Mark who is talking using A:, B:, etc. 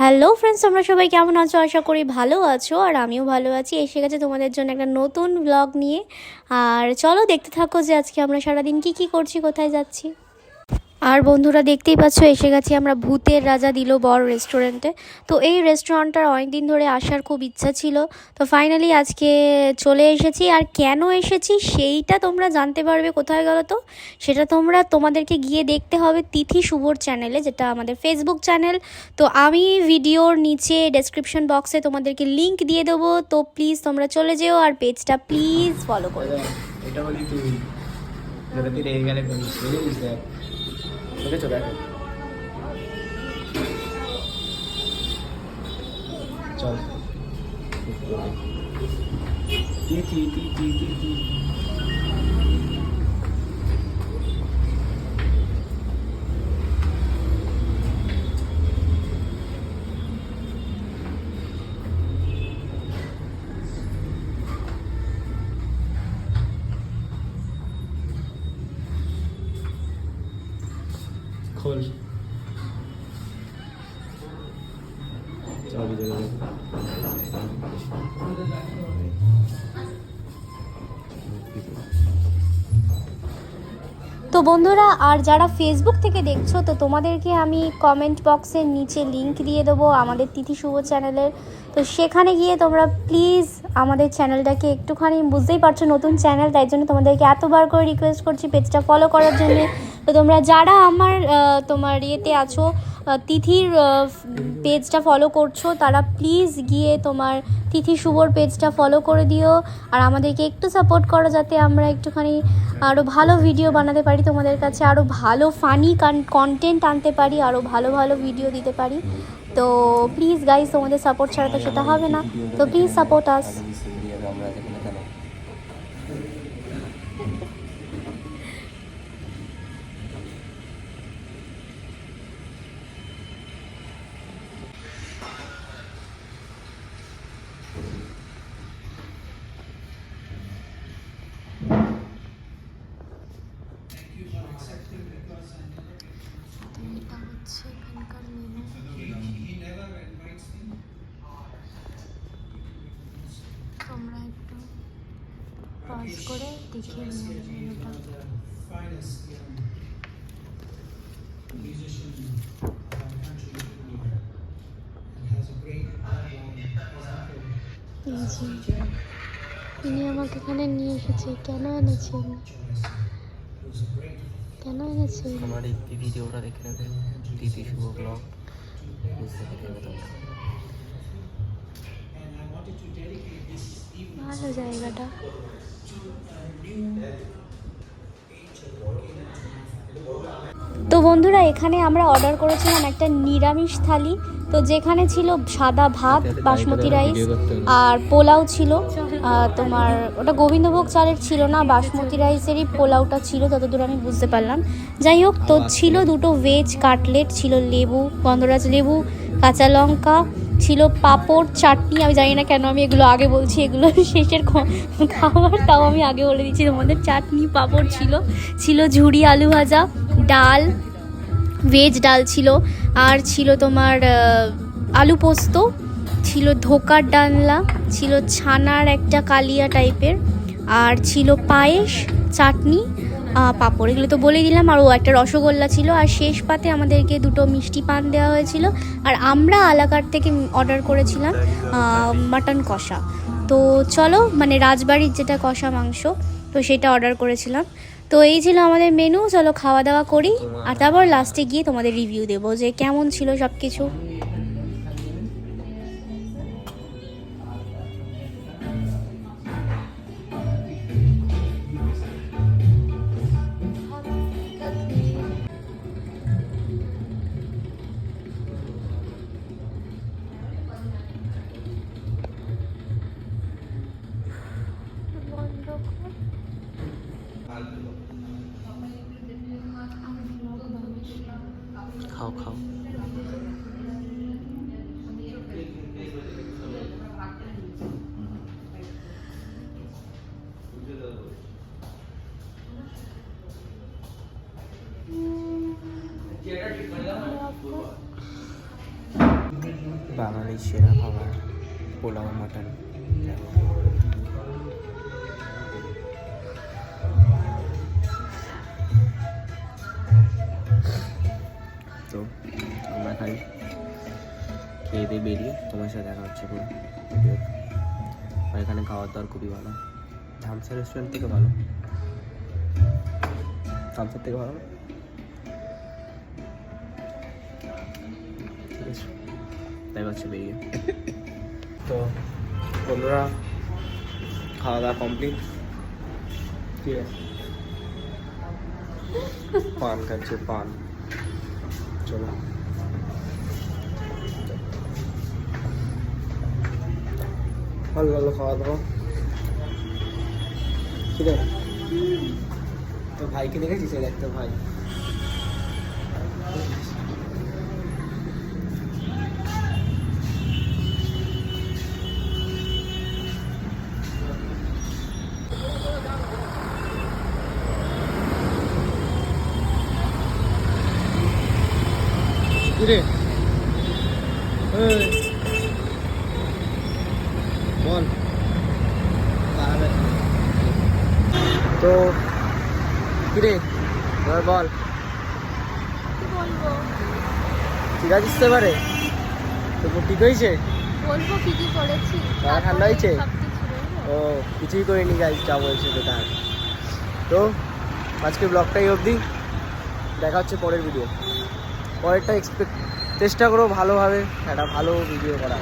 A: Hello friends, তোমরা সবাই কেমন আছো? আশা করি ভালো আছো, আর আমিও ভালো আছি। এসে গেছে তোমাদের জন্য একটা নতুন ব্লগ নিয়ে। আর চলো দেখতে থাকো যে আজকে আমরা সারাদিন কি করছি, কোথায় যাচ্ছি। আর বন্ধুরা, দেখতেই পাচ্ছ এসে গেছি আমরা ভূতের রাজা দিল বর রেস্টুরেন্টে। তো এই রেস্টুরেন্টটার অনেক দিন ধরে আসার খুব ইচ্ছা ছিল। তো ফাইনালি আজকে চলে এসেছি। আর কেন এসেছি সেইটা তোমরা জানতে পারবে কোথায় গেলো, তো সেটা তোমাদেরকে গিয়ে দেখতে হবে তিথি শুভর চ্যানেলে, যেটা আমাদের ফেসবুক চ্যানেল। তো আমি ভিডিওর নিচে ডেসক্রিপশন বক্সে তোমাদেরকে লিংক দিয়ে দেবো। তো প্লিজ তোমরা চলে যেও আর পেজটা প্লিজ ফলো করো।
B: এটা বলি তুই যদি তুই রেগে গেলে করিস বুঝলিস দেখ বুঝেছো দেখ চল টি টি টি টি টি টি খোল চাবি দে
A: তো বন্ধুরা, আর যারা ফেসবুক থেকে দেখছো, তো তোমাদেরকে আমি কমেন্ট বক্সের নিচে লিংক দিয়ে দেবো আমাদের তিথি শুভ চ্যানেলের। তো সেখানে গিয়ে তোমরা প্লিজ আমাদের চ্যানেলটাকে একটুখানি, বুঝতেই পারছো নতুন চ্যানেল, তাই জন্য তোমাদেরকে এতবার করে রিকোয়েস্ট করছি পেজটা ফলো করার জন্য। তো তোমরা যারা আমার তোমার ইয়েতে আছো, তিথির পেজটা ফলো করছো, তারা প্লিজ গিয়ে তোমার তিথি শুভর পেজটা ফলো করে দিও। আর আমাদেরকে একটু সাপোর্ট করো, যাতে আমরা একটুখানি আরও ভালো ভিডিও বানাতে পারি, তোমাদের কাছে আরও ভালো ফানি কন্টেন্ট আনতে পারি, আরও ভালো ভালো ভিডিও দিতে পারি। তো প্লিজ গাইজ, তোমাদের সাপোর্ট ছাড়া তো সেটা হবে না। তো প্লিজ সাপোর্ট আস। এটা হচ্ছে এখানকার মেনু। তোমরা একটু পজ করে দেখিয়ে নিও মেনুটা। তিনি আমাকে এখানে নিয়ে এসেছে। কেন এনেছেন? কেন এনেছেন?
B: আমার এই ভিডিওটা দেখে নেবে তিথি শুভ ব্লগ বুঝতে পারবে তোমরা।
A: ভালো জায়গাটা। তো বন্ধুরা, এখানে আমরা অর্ডার করেছিলাম একটা নিরামিষ থালি। তো যেখানে ছিল সাদা ভাত, বাসমতি রাইস, আর পোলাও ছিল। তোমার ওটা গোবিন্দভোগ চালের ছিল না, বাসমতি রাইসেরই পোলাওটা ছিল, ততদূর আমি বুঝতে পারলাম। যাই হোক, তো ছিল দুটো ভেজ কাটলেট, ছিল লেবু, গন্ধরাজ লেবু, কাঁচা লঙ্কা, ছিল পাঁপড়, চাটনি। আমি জানি না কেন আমি এগুলো আগে বলছি, এগুলো শেষের খাবার, তাও আমি আগে বলে দিচ্ছি তোমাদের। চাটনি, পাঁপড় ছিল, ছিল ঝুরি আলু ভাজা, ডাল, ভেজ ডাল ছিল, আর ছিল তোমার আলু পোস্ত, ছিল ধোকার ডালনা, ছিল ছানার একটা কালিয়া টাইপের, আর ছিল পায়েস, চাটনি, পাঁপড়। এগুলো তো বলে দিলাম। আর ও একটা রসগোল্লা ছিল। আর শেষ পাতে আমাদেরকে দুটো মিষ্টি পান দেওয়া হয়েছিল। আর আমরা আলাকার থেকে অর্ডার করেছিলাম মাটন কষা। তো চলো, মানে রাজবাড়ির যেটা কষা মাংস, তো সেটা অর্ডার করেছিলাম। তো এই ছিল আমাদের মেনু। চলো খাওয়া দাওয়া করি, আর তারপর লাস্টে গিয়ে তোমাদের রিভিউ দেবো যে কেমন ছিল সব কিছু।
B: খাও খাও বাঙালির সেরা খাবার পোলাও মাটন। তো আমরা খাই, খেয়ে দিয়ে বেরিয়ে তোমার সাথে দেখা হচ্ছে পুরো ভিডিও। আর এখানে খাওয়ার দাওয়ার খুবই ভালো, ধামসা রেস্টুরেন্ট থেকে ভালো, ধামসার থেকে ভালো। ঠিক আছে, তাই হচ্ছে বেরিয়ে। তো বন্ধুরা খাওয়া দাওয়া কমপ্লিট। ঠিক আছে, পান খাচ্ছে, পান। চলো ভালো ভালো খাওয়া দাওয়া। ঠিক আছে, তো ভাইকে দেখেছিস? এই দেখ তো ভাই, কিরে বল। তো কিরে এবার বল,
A: কি বলবো?
B: ঠিক আছিস তো এবারে? তো ঠিক হয়েছে?
A: বলবো কি কি করেছি।
B: গলা ঠান্ডা হয়েছে?
A: সবকিছু বলবো।
B: ও কিছুই করিনি গাইজ, যা বলছে তো তার। তো আজকে ব্লগটাই অবধি, দেখা হচ্ছে পরের ভিডিও। পরেরটা চেষ্টা করো ভালোভাবে একটা ভালো ভিডিও করা।